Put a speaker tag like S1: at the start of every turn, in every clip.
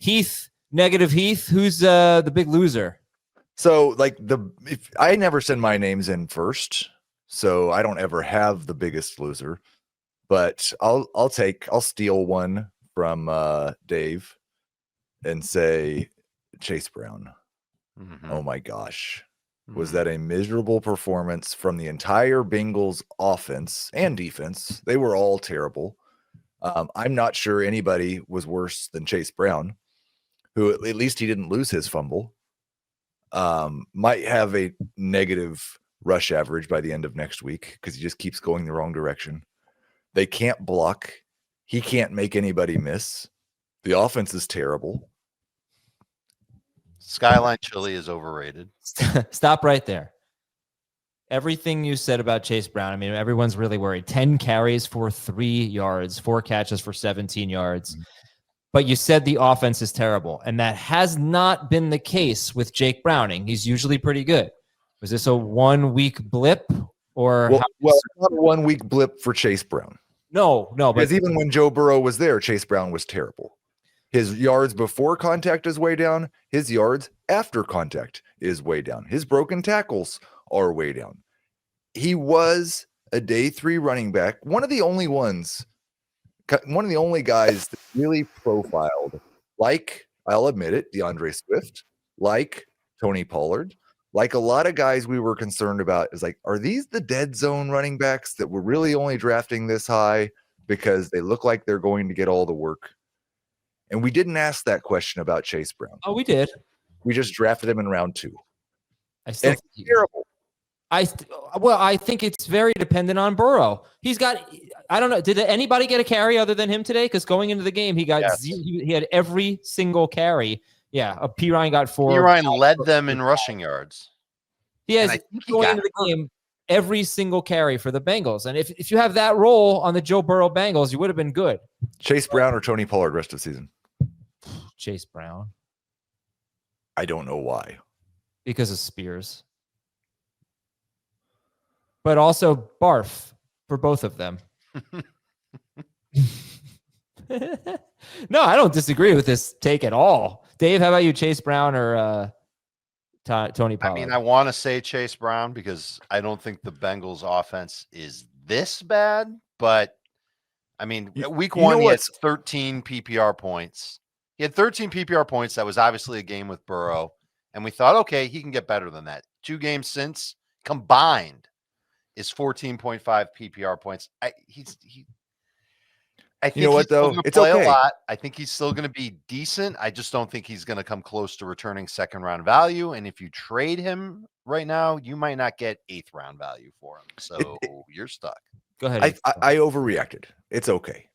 S1: Heath, negative Heath. Who's the big loser?
S2: So if I never send my names in first, so I don't ever have the biggest loser, but I'll steal one from Dave and say Chase Brown.
S3: Mm-hmm.
S2: Oh my gosh. Was that a miserable performance from the entire Bengals offense and defense? They were all terrible. I'm not sure anybody was worse than Chase Brown, who at least he didn't lose his fumble. Might have a negative rush average by the end of next week because he just keeps going the wrong direction. They can't block. He can't make anybody miss. The offense is terrible.
S3: Skyline chili is overrated.
S1: Stop right there. Everything you said about Chase Brown, I mean, everyone's really worried. 10 carries for 3 yards, 4 catches for 17 yards. But you said the offense is terrible, and that has not been the case with Jake Browning. He's usually pretty good. Was this a 1-week blip? Or
S2: well, not a 1-week blip for Chase Brown.
S1: No.
S2: Because even when Joe Burrow was there, Chase Brown was terrible. His yards before contact is way down. His yards after contact is way down. His broken tackles are way down. He was a day 3 running back. One of the only guys that really profiled, like, I'll admit it, DeAndre Swift, like Tony Pollard, like a lot of guys we were concerned about is like, are these the dead zone running backs that we're really only drafting this high because they look like they're going to get all the work? And we didn't ask that question about Chase Brown.
S1: Oh, we did.
S2: We just drafted him in round 2.
S1: It's
S2: terrible.
S1: I think it's very dependent on Burrow. He's got, I don't know, did anybody get a carry other than him today? Because going into the game, he got he had every single carry. Yeah, P. Ryan got 4.
S3: P. Ryan led them in rushing yards.
S1: He has going into the game every single carry for the Bengals. And if you have that role on the Joe Burrow Bengals, you would have been good.
S2: Chase Brown or Tony Pollard rest of the season?
S1: Chase Brown.
S2: I don't know why.
S1: Because of Spears. But also barf for both of them. No, I don't disagree with this take at all. Dave, how about you, Chase Brown or Tony Pollard?
S3: I mean, I want to say Chase Brown because I don't think the Bengals offense is this bad, but I mean, week 1, he had 13 PPR points. He had 13 PPR points. That was obviously a game with Burrow. And we thought, okay, he can get better than that. 2 games since combined is 14.5 PPR points. I think
S2: you know what, though?
S3: It's play a lot. I think he's still going to be decent. I just don't think he's going to come close to returning 2nd round value. And if you trade him right now, you might not get 8th round value for him. So you're stuck.
S1: Go ahead.
S2: I overreacted. It's okay.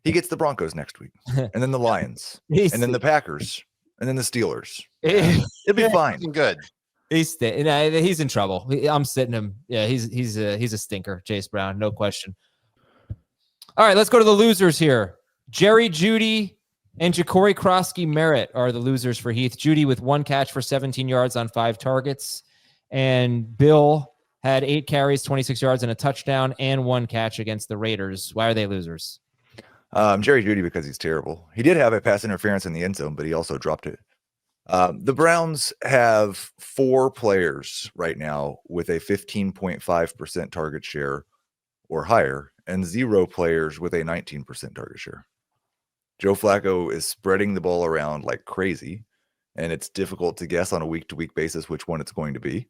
S2: He gets the Broncos next week, and then the Lions, and then the Packers, and then the Steelers. It'll be fine.
S3: Good.
S1: He's in trouble. I'm sitting him. Yeah, he's a stinker, Chase Brown, no question. All right, let's go to the losers here. Jeudy and Jacory Croskey-Merritt are the losers for Heath. Jeudy with 1 catch for 17 yards on 5 targets, and Bill had 8 carries, 26 yards, and a touchdown, and 1 catch against the Raiders. Why are they losers?
S2: Jerry Jeudy because he's terrible. He did have a pass interference in the end zone, but he also dropped it. The Browns have 4 players right now with a 15.5% target share or higher, and 0 players with a 19% target share. Joe Flacco is spreading the ball around like crazy, and it's difficult to guess on a week-to-week basis which one it's going to be.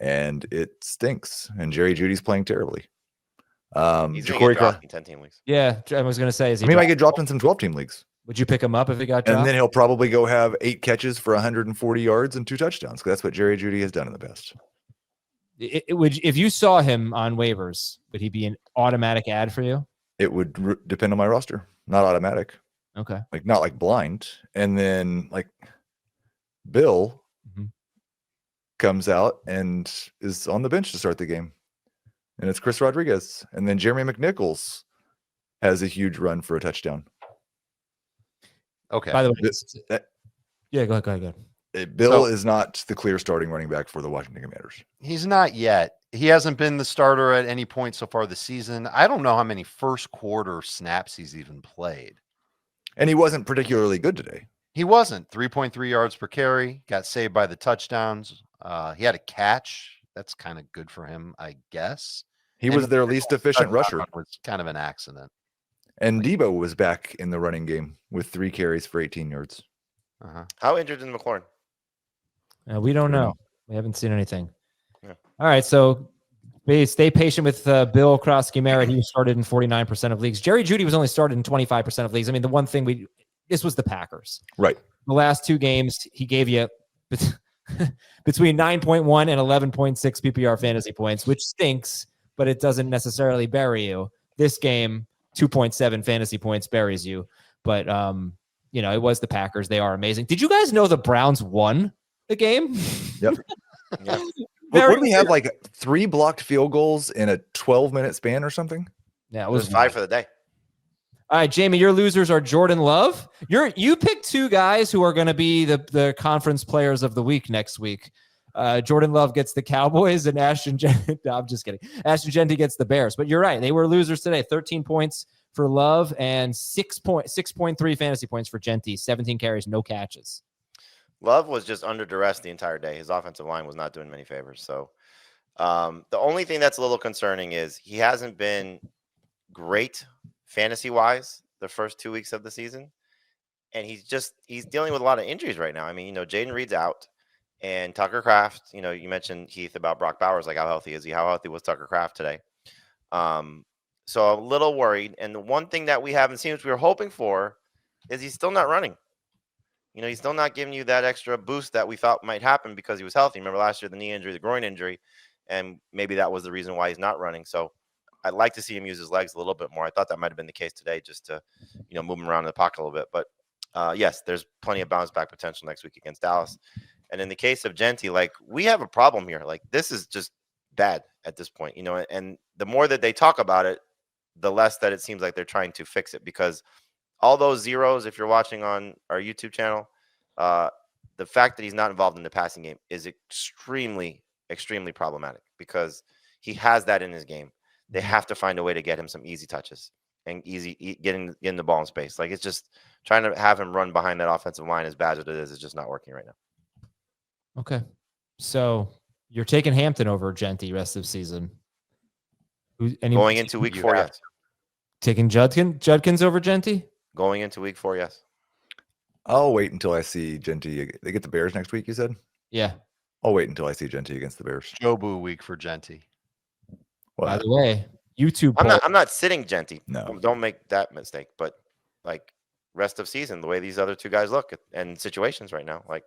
S2: And it stinks. And Jerry Judy's playing terribly.
S4: He's going to get dropped in 10-team leagues.
S1: Yeah, I was going to say,
S2: he might get dropped in some 12-team leagues.
S1: Would you pick him up if he got dropped?
S2: And then he'll probably go have 8 catches for 140 yards and 2 touchdowns, because that's what Jerry Jeudy has done in the past.
S1: If you saw him on waivers, would he be an automatic ad for you?
S2: It would depend on my roster. Not automatic.
S1: Okay.
S2: Like, not like blind. And then, like, Bill comes out and is on the bench to start the game. And it's Chris Rodriguez. And then Jeremy McNichols has a huge run for a touchdown.
S3: Okay.
S1: By the way, yeah, go ahead.
S2: Bill is not the clear starting running back for the Washington Commanders.
S3: He's not yet. He hasn't been the starter at any point so far this season. I don't know how many first quarter snaps he's even played.
S2: And he wasn't particularly good today.
S3: He wasn't. 3.3 yards per carry, got saved by the touchdowns. He had a catch. That's kind of good for him, I guess.
S2: He was their least efficient rusher.
S3: Was kind of an accident.
S2: And Debo was back in the running game with 3 carries for 18 yards.
S4: How injured is McLaurin?
S1: We don't know. We haven't seen anything.
S4: Yeah.
S1: All right, so stay patient with Bill Croskey-Merritt. He was started in 49% of leagues. Jerry Jeudy was only started in 25% of leagues. I mean, the one thing this was the Packers.
S2: Right.
S1: The last 2 games, he gave you between 9.1 and 11.6 PPR fantasy points, which stinks, but it doesn't necessarily bury you. This game, 2.7 fantasy points buries you. But, it was the Packers. They are amazing. Did you guys know the Browns won the game?
S2: Yep.
S4: Yeah.
S2: What do we have, like 3 blocked field goals in a 12-minute span or something?
S1: Yeah,
S4: It was 5 for the day.
S1: All right, Jamie, your losers are Jordan Love. You picked 2 guys who are going to be the conference players of the week next week. Jordan Love gets the Cowboys and Ashton Jeanty. No, I'm just kidding. Ashton Jeanty gets the Bears. But you're right. They were losers today. 13 points for Love and 6.3 fantasy points for Jeanty. 17 carries, no catches.
S4: Love was just under duress the entire day. His offensive line was not doing many favors. So the only thing that's a little concerning is he hasn't been great fantasy-wise the first 2 weeks of the season. And he's dealing with a lot of injuries right now. I mean, Jaden Reed's out. And Tucker Kraft, you mentioned, Heath, about Brock Bowers, like how healthy is he? How healthy was Tucker Kraft today? So a little worried. And the one thing that we haven't seen, which we were hoping for, is he's still not running. He's still not giving you that extra boost that we thought might happen because he was healthy. Remember last year, the knee injury, the groin injury, and maybe that was the reason why he's not running. So I'd like to see him use his legs a little bit more. I thought that might have been the case today, just to, move him around in the pocket a little bit. But yes, there's plenty of bounce back potential next week against Dallas. And in the case of Jeanty, we have a problem here. This is just bad at this point, and the more that they talk about it, the less that it seems like they're trying to fix it, because all those zeros, if you're watching on our YouTube channel, the fact that he's not involved in the passing game is extremely, extremely problematic, because he has that in his game. They have to find a way to get him some easy touches and getting the ball in space. It's just trying to have him run behind that offensive line, as bad as it is just not working right now.
S1: Okay. So you're taking Hampton over Jeanty rest of season.
S4: Going into week 4, yes.
S1: Taking Judkins over Jeanty?
S4: Going into week 4, yes.
S2: I'll wait until I see Jeanty. They get the Bears next week, you said?
S1: Yeah.
S2: I'll wait until I see Jeanty against the Bears.
S3: Jobu week for Jeanty.
S1: By the way, YouTube.
S4: I'm not sitting Jeanty.
S2: No.
S4: Don't make that mistake. But rest of season, the way these other 2 guys look and situations right now,
S1: All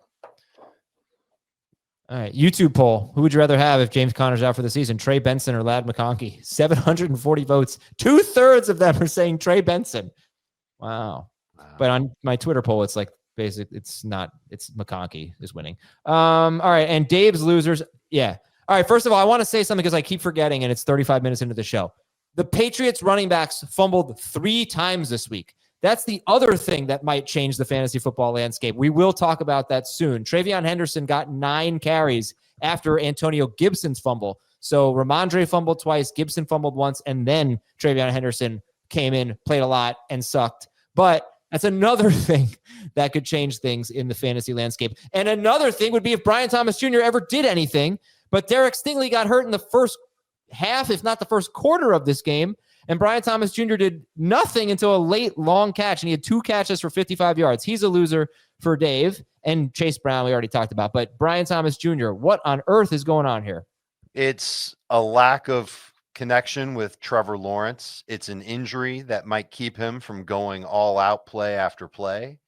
S1: right, YouTube poll. Who would you rather have if James Conner's out for the season? Trey Benson or Ladd McConkey? 740 votes. 2/3 of them are saying Trey Benson. Wow. But on my Twitter poll, it's it's McConkey is winning. All right. And Dave's losers. Yeah. All right. First of all, I want to say something because I keep forgetting, and it's 35 minutes into the show. The Patriots running backs fumbled 3 times this week. That's the other thing that might change the fantasy football landscape. We will talk about that soon. Travion Henderson got 9 carries after Antonio Gibson's fumble. So Ramondre fumbled twice, Gibson fumbled once, and then Travion Henderson came in, played a lot, and sucked. But that's another thing that could change things in the fantasy landscape. And another thing would be if Brian Thomas Jr. ever did anything, but Derek Stingley got hurt in the first half, if not the first quarter of this game. And Brian Thomas Jr. did nothing until a late, long catch, and he had 2 catches for 55 yards. He's a loser for Dave. And Chase Brown, we already talked about. But Brian Thomas Jr., what on earth is going on here?
S3: It's a lack of connection with Trevor Lawrence. It's an injury that might keep him from going all out play after play.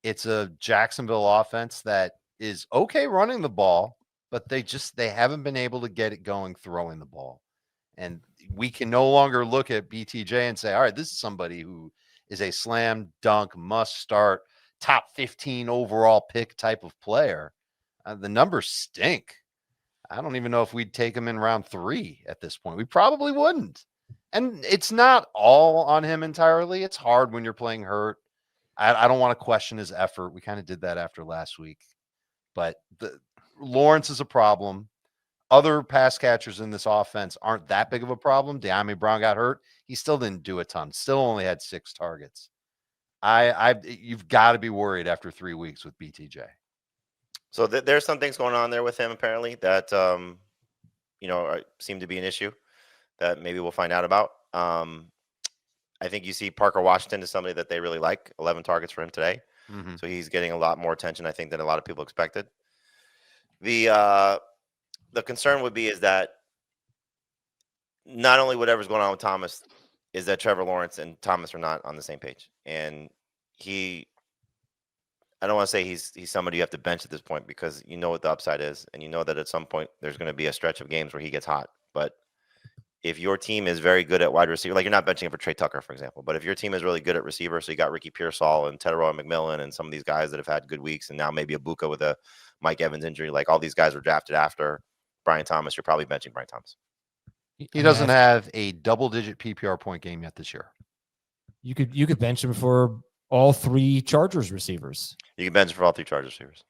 S3: It's a Jacksonville offense that is okay running the ball, but they haven't been able to get it going throwing the ball. And we can no longer look at BTJ and say, all right, this is somebody who is a slam dunk, must start, top 15 overall pick type of player. The numbers stink. I don't even know if we'd take him in round 3 at this point. We probably wouldn't. And it's not all on him entirely. It's hard when you're playing hurt. I don't want to question his effort. We kind of did that after last week. But Lawrence is a problem. Other pass catchers in this offense aren't that big of a problem. De'Ami Brown got hurt. He still didn't do a ton. Still only had 6 targets. You've got to be worried after 3 weeks with BTJ.
S4: So there's some things going on there with him apparently that seem to be an issue that maybe we'll find out about. I think you see Parker Washington is somebody that they really like. 11 targets for him today, so he's getting a lot more attention, I think, than a lot of people expected. The concern would be is that not only whatever's going on with Thomas is that Trevor Lawrence and Thomas are not on the same page, and I don't want to say he's somebody you have to bench at this point because you know what the upside is, and you know that at some point there's going to be a stretch of games where he gets hot. But if your team is very good at wide receiver, like you're not benching him for Trey Tucker, for example, but if your team is really good at receiver, so you got Ricky Pearsall and Tedroy McMillan and some of these guys that have had good weeks, and now maybe Ibuka with a Mike Evans injury, like all these guys were drafted after Brian Thomas, you're probably benching Brian Thomas.
S3: He doesn't have a double-digit PPR point game yet this year.
S1: You could bench him for all 3 Chargers receivers.
S4: You can bench for all 3 Chargers receivers.